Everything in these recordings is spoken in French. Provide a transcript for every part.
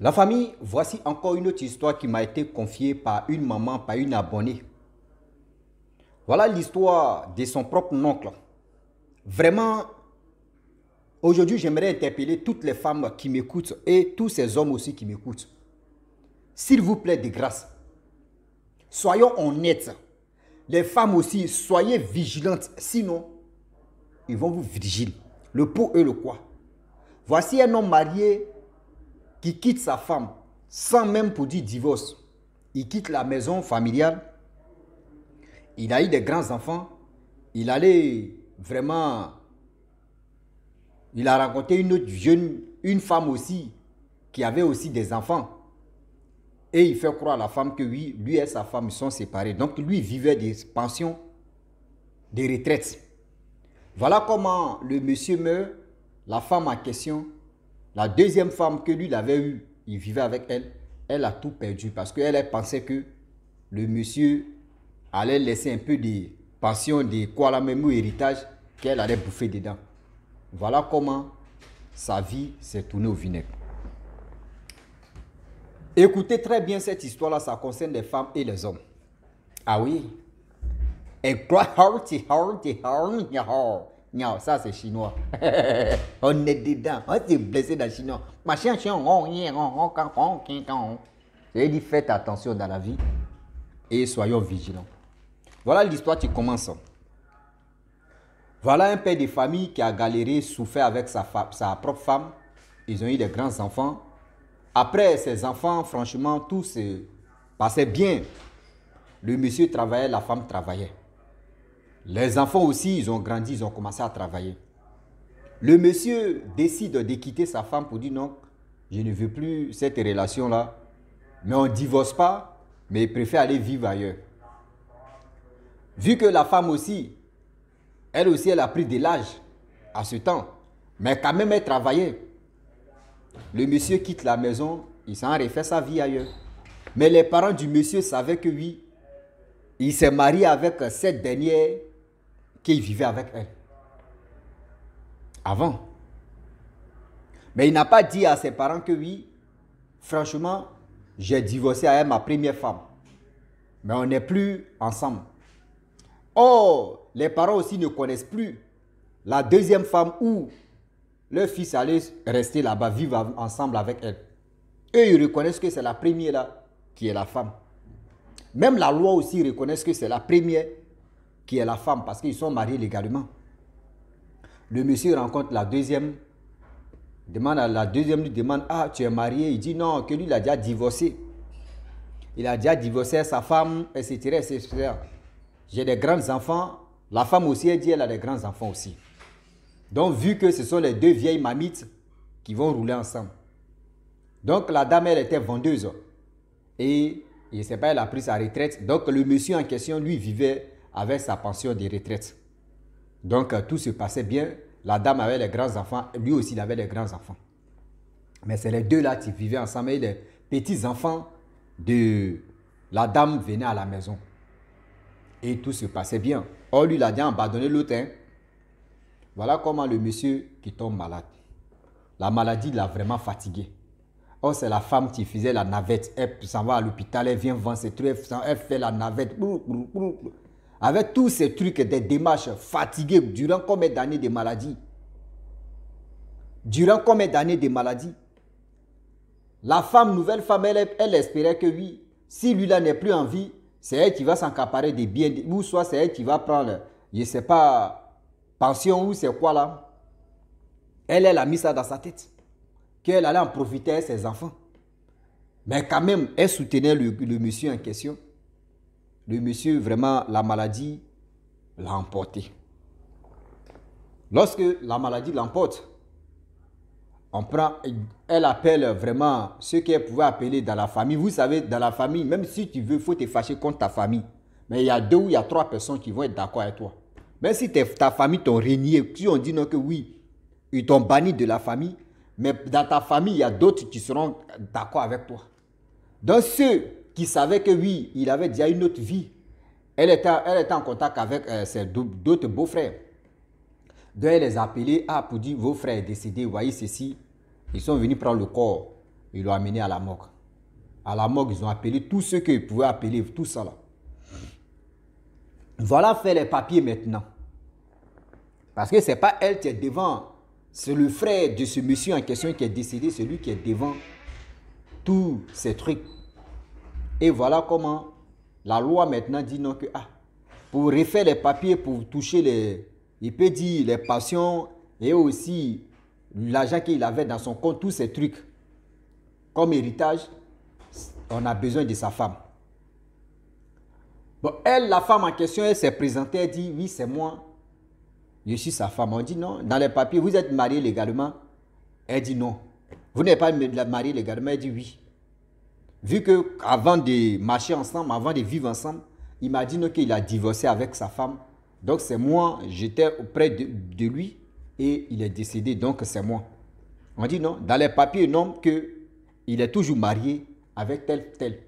La famille, voici encore une autre histoire qui m'a été confiée par une maman, par une abonnée. Voilà l'histoire de son propre oncle. Vraiment, aujourd'hui, j'aimerais interpeller toutes les femmes qui m'écoutent et tous ces hommes aussi qui m'écoutent. S'il vous plaît, de grâce, soyons honnêtes. Les femmes aussi, soyez vigilantes. Sinon, ils vont vous vigiler. Le pot et le quoi. Voici un homme marié qui quitte sa femme sans même pour dire divorce. Il quitte la maison familiale. Il a eu des grands-enfants. Il allait vraiment... Il a rencontré une autre jeune, une femme aussi, qui avait aussi des enfants. Et il fait croire à la femme que oui, lui et sa femme sont séparés. Donc lui vivait des pensions, des retraites. Voilà comment le monsieur meurt. La femme en question, la deuxième femme que lui l'avait eue, il vivait avec elle, elle a tout perdu parce qu'elle pensait que le monsieur allait laisser un peu de pension, de quoi la même héritage qu'elle allait bouffer dedans. Voilà comment sa vie s'est tournée au vinaigre. Écoutez très bien cette histoire-là, ça concerne les femmes et les hommes. Ah oui. Ça c'est chinois. On est dedans. On s'est blessé dans le chinois. J'ai dit faites attention dans la vie et soyons vigilants. Voilà l'histoire qui commence. Voilà un père de famille qui a galéré, souffert avec sa propre femme. Ils ont eu des grands enfants. Après ses enfants, franchement, tout se passait bien. Le monsieur travaillait, la femme travaillait. Les enfants aussi, ils ont grandi, ils ont commencé à travailler. Le monsieur décide de quitter sa femme pour dire non, je ne veux plus cette relation-là. Mais on ne divorce pas, mais il préfère aller vivre ailleurs. Vu que la femme aussi, elle aussi, elle a pris de l'âge à ce temps. Mais quand même, elle travaillait. Le monsieur quitte la maison, il s'en refait sa vie ailleurs. Mais les parents du monsieur savaient que oui, il s'est marié avec cette dernière qu'il vivait avec elle. Avant. Mais il n'a pas dit à ses parents que oui, franchement, j'ai divorcé avec ma première femme. Mais on n'est plus ensemble. Or, les parents aussi ne connaissent plus la deuxième femme où leur fils allait rester là-bas, vivre ensemble avec elle. Eux, ils reconnaissent que c'est la première là qui est la femme. Même la loi aussi reconnaît que c'est la première qui est la femme parce qu'ils sont mariés légalement. Le monsieur rencontre la deuxième, demande à la deuxième, lui demande, ah, tu es marié? Il dit non, que lui, il a déjà divorcé. Il a déjà divorcé sa femme, etc., etc. J'ai des grands enfants. La femme aussi, elle dit, elle a des grands enfants aussi. Donc, vu que ce sont les deux vieilles mamites qui vont rouler ensemble. Donc, la dame, elle était vendeuse. Et, je ne sais pas, elle a pris sa retraite. Donc, le monsieur en question, lui, vivait avec sa pension de retraite. Donc, tout se passait bien. La dame avait les grands-enfants. Lui aussi, il avait les grands-enfants. Mais c'est les deux là qui vivaient ensemble. Et les petits-enfants de la dame venaient à la maison. Et tout se passait bien. Or, lui, il a déjà abandonné l'autre. Hein. Voilà comment le monsieur qui tombe malade. La maladie l'a vraiment fatigué. Or, c'est la femme qui faisait la navette. Elle s'en va à l'hôpital, elle vient vendre ses trucs, elle fait la navette. Avec tous ces trucs, des démarches fatiguées durant combien d'années de maladie? Durant combien d'années de maladie? La femme, nouvelle femme, elle espérait que oui, si lui-là n'est plus en vie, c'est elle qui va s'accaparer des biens, ou soit c'est elle qui va prendre, je ne sais pas, pension ou c'est quoi là. Elle a mis ça dans sa tête. Qu'elle allait en profiter avec ses enfants. Mais quand même, elle soutenait le monsieur en question. Le monsieur, vraiment, la maladie l'a emporté. Lorsque la maladie l'emporte, elle appelle vraiment ce qu'elle pouvait appeler dans la famille. Vous savez, dans la famille, même si tu veux, il faut te fâcher contre ta famille. Mais il y a 2 ou il y a 3 personnes qui vont être d'accord avec toi. Même si ta famille t'ont régné, si on dit non que oui, ils t'ont banni de la famille, mais dans ta famille, il y a d'autres qui seront d'accord avec toi. Donc ceux qui savaient que oui, il avait déjà une autre vie, elle était en contact avec ses d'autres beaux-frères. Donc elle les a appelés pour dire, vos frères sont décédés, voyez ceci. Ils sont venus prendre le corps. Ils l'ont amené à la morgue. À la morgue, ils ont appelé tous ceux qu'ils pouvaient appeler, tout ça là. Voilà fait les papiers maintenant. Parce que ce n'est pas elle qui est devant. C'est le frère de ce monsieur en question qui est décédé, celui qui est devant tous ces trucs. Et voilà comment la loi maintenant dit non que pour refaire les papiers, pour toucher les, il peut dire les pensions et aussi l'argent qu'il avait dans son compte, tous ces trucs. Comme héritage, on a besoin de sa femme. Bon, elle, la femme en question, elle s'est présentée, elle dit oui, c'est moi. Je suis sa femme. On dit non. Dans les papiers, vous êtes mariés légalement. Elle dit non. Vous n'êtes pas mariés légalement. Elle dit oui. Vu qu'avant de marcher ensemble, avant de vivre ensemble, il m'a dit non qu'il a divorcé avec sa femme. Donc c'est moi, j'étais auprès de lui et il est décédé. Donc c'est moi. On dit non. Dans les papiers, non, qu'il est toujours marié avec tel.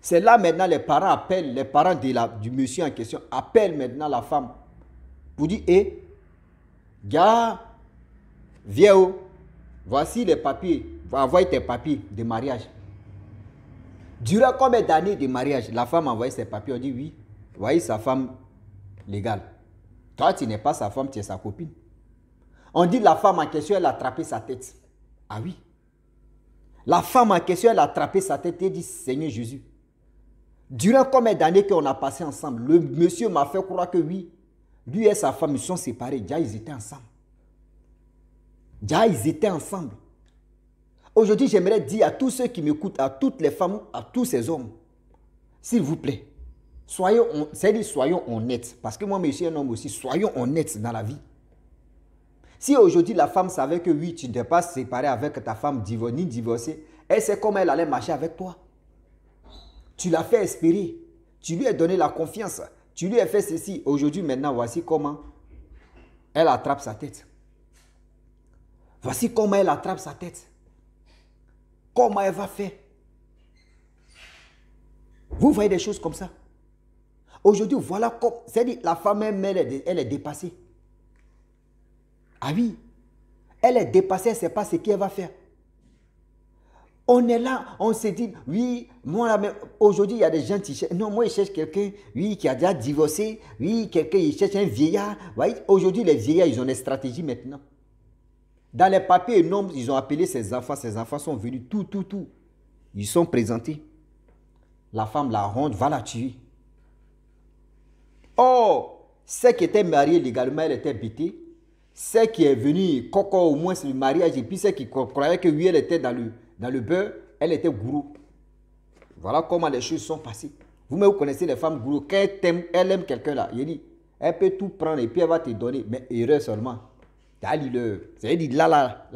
C'est là maintenant les parents appellent, les parents du monsieur en question appellent maintenant la femme. Pour dire, gars, viens, voici les papiers, va envoyer tes papiers de mariage. Durant combien d'années de mariage, la femme a envoyé ses papiers, on dit oui, voyez sa femme légale. Toi, tu n'es pas sa femme, tu es sa copine. On dit la femme en question, elle a attrapé sa tête. Ah oui. La femme en question, elle a attrapé sa tête et dit, Seigneur Jésus, durant combien d'années qu'on a passé ensemble, le monsieur m'a fait croire que oui, lui et sa femme, ils sont séparés. Déjà, ils étaient ensemble. Déjà, ils étaient ensemble. Aujourd'hui, j'aimerais dire à tous ceux qui m'écoutent, à toutes les femmes, à tous ces hommes, s'il vous plaît, soyons honnêtes. Parce que moi, je suis un homme aussi. Soyons honnêtes dans la vie. Si aujourd'hui, la femme savait que oui, tu n'étais pas séparé avec ta femme, ni divorcée, elle sait comment elle allait marcher avec toi. Tu l'as fait espérer. Tu lui as donné la confiance. Tu lui as fait ceci. Aujourd'hui, maintenant, voici comment elle attrape sa tête. Voici comment elle attrape sa tête. Comment elle va faire. Vous voyez des choses comme ça. Aujourd'hui, voilà comme... C'est-à-dire, la femme même, elle est dépassée. Ah oui. Elle est dépassée, elle ne sait pas ce qu'elle va faire. On est là, on se dit, oui, moi, aujourd'hui, il y a des gens qui cherchent. Non, moi, je cherche quelqu'un, oui, qui a déjà divorcé. Oui, quelqu'un, il cherche un vieillard. Aujourd'hui, les vieillards, ils ont des stratégies maintenant. Dans les papiers, non, ils ont appelé ses enfants. Ses enfants sont venus, tout. Ils sont présentés. La femme, la honte, va la tuer. Oh, celle qui était mariée légalement, elle était bêtée. Celle qui est venue, coco, au moins, c'est le mariage. Et puis celle qui croyait que oui, elle était dans le beurre, elle était gourou. Voilà comment les choses sont passées. Vous connaissez les femmes gourou. Quand elle aime quelqu'un là, il dit, elle peut tout prendre et puis elle va te donner. Mais erreur seulement. C'est-à-dire là.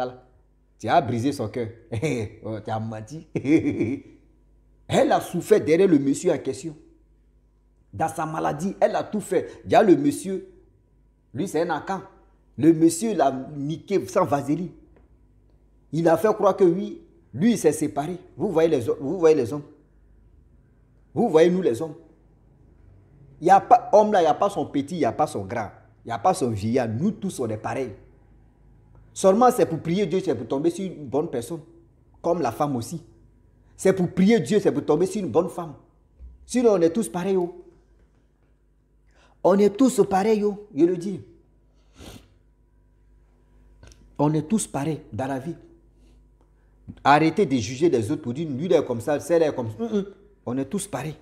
Tu as brisé son cœur. Tu as menti. Elle a souffert derrière le monsieur en question. Dans sa maladie, elle a tout fait. Il y a le monsieur, lui c'est un encan. Le monsieur l'a niqué sans vaseline. Il a fait croire que oui, lui il s'est séparé. Vous voyez les hommes. Vous voyez nous les hommes. Il n'y a pas homme là, il n'y a pas son petit, il n'y a pas son grand. Il n'y a pas son vieillard. Nous tous on est pareils. Seulement c'est pour prier Dieu, c'est pour tomber sur une bonne personne. Comme la femme aussi. C'est pour prier Dieu, c'est pour tomber sur une bonne femme. Sinon on est tous pareils. On est tous pareils, je le dis. On est tous pareils dans la vie. Arrêtez de juger les autres pour dire lui il est comme ça, celle est comme ça. On est tous pareils.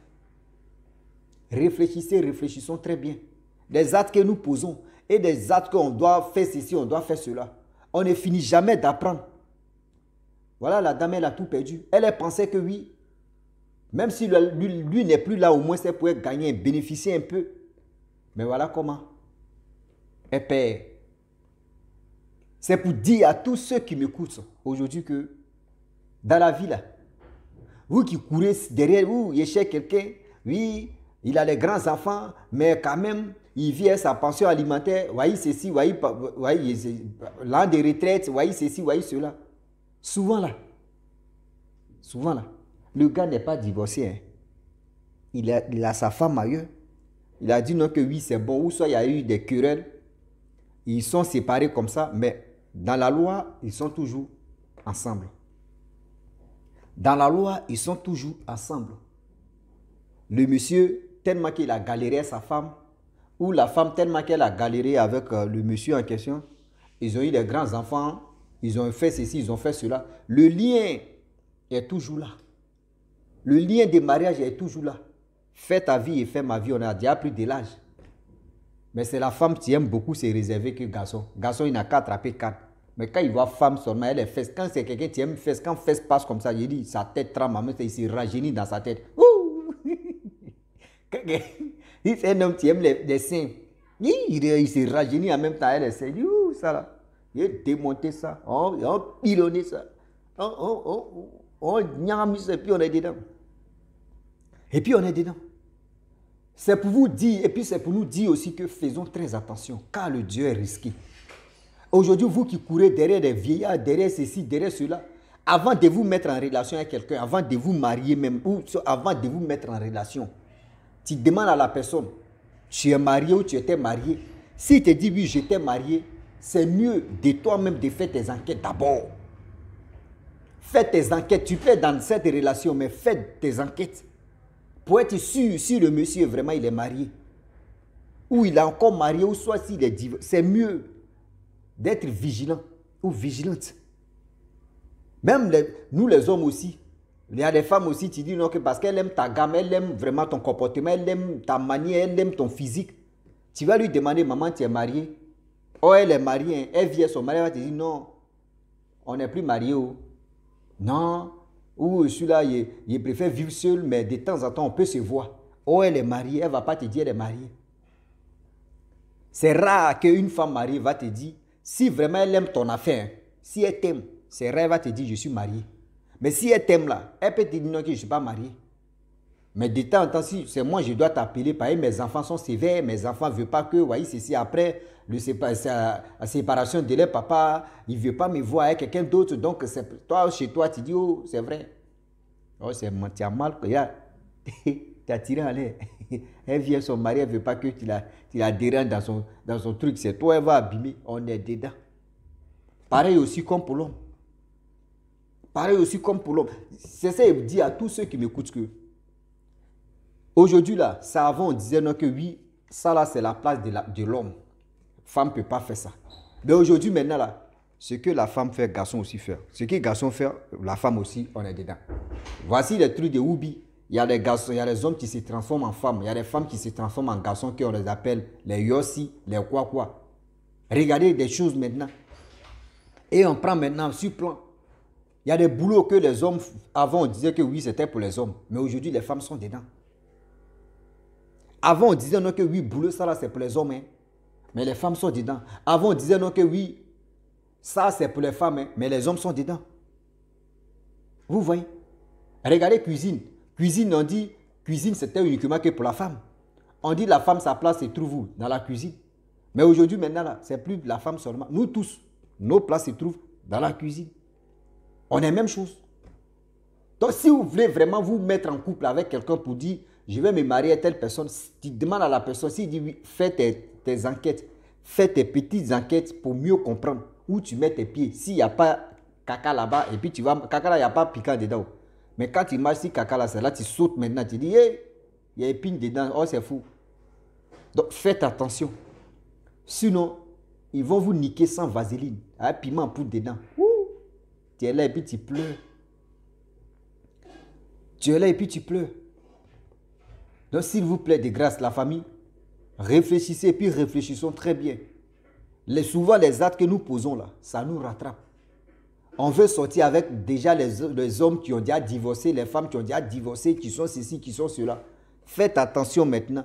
Réfléchissons très bien. Des actes que nous posons et des actes qu'on doit faire ceci, on doit faire cela. On ne finit jamais d'apprendre. Voilà, la dame, elle a tout perdu. Elle pensait que oui, même si lui n'est plus là, au moins elle pouvait gagner, bénéficier un peu. Mais voilà comment elle perd. C'est pour dire à tous ceux qui m'écoutent aujourd'hui que dans la vie là, vous qui courez derrière vous, il cherche quelqu'un, oui, il a les grands enfants, mais quand même, il vit à sa pension alimentaire, voyez ceci, voyez l'an de retraite, voyez ceci, voyez cela. Souvent là, le gars n'est pas divorcé. Hein. Il a sa femme ailleurs. Il a dit non que oui, c'est bon, ou soit il y a eu des querelles. Ils sont séparés comme ça, mais dans la loi, ils sont toujours ensemble. Dans la loi, ils sont toujours ensemble. Le monsieur, tellement qu'il a galéré à sa femme, ou la femme, tellement qu'elle a galéré avec le monsieur en question, ils ont eu des grands enfants, ils ont fait ceci, ils ont fait cela. Le lien est toujours là. Le lien de mariage est toujours là. Fais ta vie et fais ma vie, on a déjà plus de l'âge. Mais c'est la femme qui aime beaucoup se réserver que le garçon. Le garçon, il n'a qu'à attraper 4. Mais quand il voit femme seulement, elle est fesse. Quand c'est quelqu'un qui aime fesse, quand fesse passe comme ça, il dit, sa tête tremble, il se rajeunit dans sa tête. Ouh! Il c'est un homme qui aime les seins. Il se rajeunit en même temps, elle essaie. Il dit, ouh, ça là. Il a démonté ça. On pilonné ça. On nyame ça, et puis on est dedans. Et puis on est dedans. C'est pour vous dire, et puis c'est pour nous dire aussi que faisons très attention, car le Dieu est risqué. Aujourd'hui, vous qui courez derrière des vieillards, derrière ceci, derrière cela, avant de vous mettre en relation avec quelqu'un, avant de vous marier même, ou avant de vous mettre en relation, tu demandes à la personne, tu es marié ou tu étais marié. S'il te dit oui, j'étais marié, c'est mieux de toi-même de faire tes enquêtes d'abord. Fais tes enquêtes, tu peux être dans cette relation, mais fais tes enquêtes. Pour être sûr si le monsieur vraiment il est marié, ou il est encore marié, ou soit s'il est divorcé, c'est mieux d'être vigilant ou vigilante. Même nous les hommes aussi, il y a des femmes aussi, tu dis non, que parce qu'elle aime ta gamme, elle aime vraiment ton comportement, elle aime ta manière, elle aime ton physique. Tu vas lui demander, maman, tu es mariée? Oh, elle est mariée, elle vient son mari, elle va te dire non, on n'est plus mariés. Oh. Non, ou celui-là, il préfère vivre seul, mais de temps en temps, on peut se voir. Oh, elle est mariée, elle ne va pas te dire elle est mariée. C'est rare qu'une femme mariée va te dire, si vraiment elle aime ton affaire, si elle t'aime, c'est rare, elle va te dire, je suis mariée. Mais si elle t'aime là, elle peut te dire non, que je ne suis pas mariée. Mais de temps en temps, si c'est moi, je dois t'appeler, parce que mes enfants sont sévères, mes enfants ne veulent pas que, voyez, ceci après, la séparation de leur papa, il ne veut pas me voir avec quelqu'un d'autre, donc toi, chez toi, tu dis, oh, c'est vrai. Oh, tu as mal, tu as tiré en l'air. Elle vient, son mari, elle ne veut pas que tu la déranges dans son truc, c'est toi, elle va abîmer, on est dedans. Pareil aussi comme pour l'homme. Pareil aussi comme pour l'homme. C'est ça, il dit à tous ceux qui m'écoutent que aujourd'hui, là, ça avant, on disait non, que oui, ça là, c'est la place de l'homme. Femme ne peut pas faire ça. Mais aujourd'hui, maintenant, là, ce que la femme fait, garçon aussi fait. Ce que garçon fait, la femme aussi, on est dedans. Voici les trucs de Oubi. Il y a des garçons, il y a des hommes qui se transforment en femmes. Il y a des femmes qui se transforment en garçons, qu'on les appelle les yossi, les quoi. Regardez des choses maintenant. Et on prend maintenant sur plan. Il y a des boulots que les hommes, avant on disait que oui, c'était pour les hommes. Mais aujourd'hui, les femmes sont dedans. Avant, on disait non que oui, boulot, ça là, c'est pour les hommes. Hein. Mais les femmes sont dedans. Avant, on disait non que oui, ça c'est pour les femmes. Hein, mais les hommes sont dedans. Vous voyez? Regardez cuisine. Cuisine, on dit, cuisine c'était uniquement que pour la femme. On dit la femme, sa place se trouve où? Dans la cuisine. Mais aujourd'hui, maintenant, là, c'est plus la femme seulement. Nous tous, nos places se trouvent dans la cuisine. On est la même chose. Donc, si vous voulez vraiment vous mettre en couple avec quelqu'un pour dire, je vais me marier à telle personne, tu demandes à la personne, s'il dit oui, fais tes enquêtes, fais tes petites enquêtes pour mieux comprendre où tu mets tes pieds. S'il n'y a pas caca là-bas, et puis tu vas, caca là, il n'y a pas piquant dedans. Mais quand tu marches, si caca là, c'est là, tu sautes maintenant, tu dis, hey, il y a épine dedans, oh, c'est fou. Donc, faites attention. Sinon, ils vont vous niquer sans vaseline, un piment en poudre dedans. Ouh. Tu es là et puis tu pleures. Tu es là et puis tu pleures. Donc, s'il vous plaît, de grâce, la famille, réfléchissez et puis réfléchissons très bien. Souvent, les actes que nous posons là, ça nous rattrape. On veut sortir avec déjà les hommes qui ont déjà divorcé, les femmes qui ont déjà divorcé, qui sont ceci, qui sont cela. Faites attention maintenant.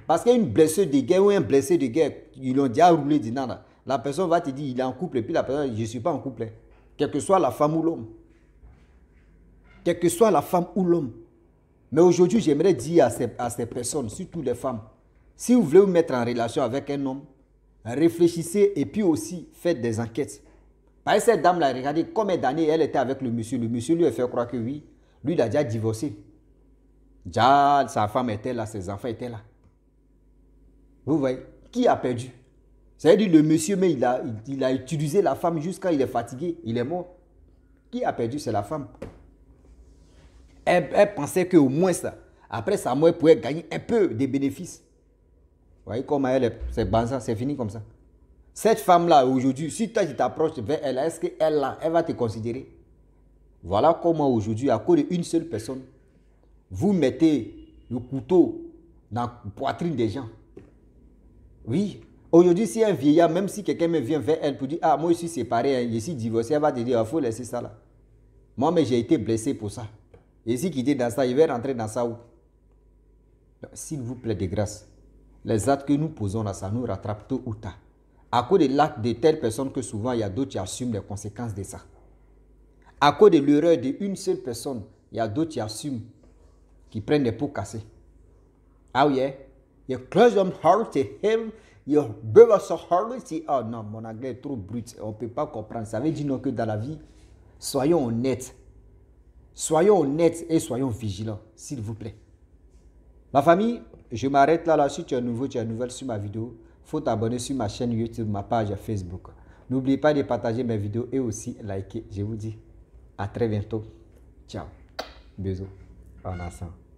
Parce qu'une blessure de guerre ou un blessé de guerre, ils l'ont déjà roulé dedans là. La personne va te dire, il est en couple, et puis la personne, je ne suis pas en couple. Quelle que soit la femme ou l'homme. Quelle que soit la femme ou l'homme. Mais aujourd'hui, j'aimerais dire à ces personnes, surtout les femmes, si vous voulez vous mettre en relation avec un homme, réfléchissez et puis aussi faites des enquêtes. Par exemple, cette dame-là, regardez combien d'années elle était avec le monsieur. Le monsieur lui a fait croire que oui, lui il a déjà divorcé. Déjà, sa femme était là, ses enfants étaient là. Vous voyez, qui a perdu? C'est-à-dire le monsieur, mais il a utilisé la femme jusqu'à il est fatigué, il est mort. Qui a perdu? C'est la femme. Elle pensait qu'au moins ça. Après ça, moi, elle pouvait gagner un peu de bénéfices. Vous voyez comment elle est, c'est fini comme ça. Cette femme-là, aujourd'hui, si toi tu t'approches vers elle, est-ce qu'elle elle va te considérer? Voilà comment aujourd'hui, à cause d'une seule personne, vous mettez le couteau dans la poitrine des gens. Oui. Aujourd'hui, si un vieillard, même si quelqu'un me vient vers elle pour dire, ah, moi je suis séparé, hein, je suis divorcé, elle va te dire, il faut laisser ça là. Moi, mais j'ai été blessé pour ça. Et si quitté dans ça, il va rentrer dans ça où? S'il vous plaît, de grâce, les actes que nous posons là, ça nous rattrape tôt ou tard. À cause de l'acte de telle personne que souvent, il y a d'autres qui assument les conséquences de ça. À cause de l'erreur d'une seule personne, il y a d'autres qui assument, qui prennent des pots cassés. Ah oui, you close your heart to him, you build us a heart. Oh non, mon anglais est trop brut, on ne peut pas comprendre. Ça veut dire non que dans la vie, soyons honnêtes. Soyons honnêtes et soyons vigilants, s'il vous plaît. Ma famille, je m'arrête là. Si tu es nouveau, tu es nouvelle sur ma vidéo, il faut t'abonner sur ma chaîne YouTube, ma page Facebook. N'oubliez pas de partager mes vidéos et aussi liker. Je vous dis à très bientôt. Ciao. Bisous. En ensemble.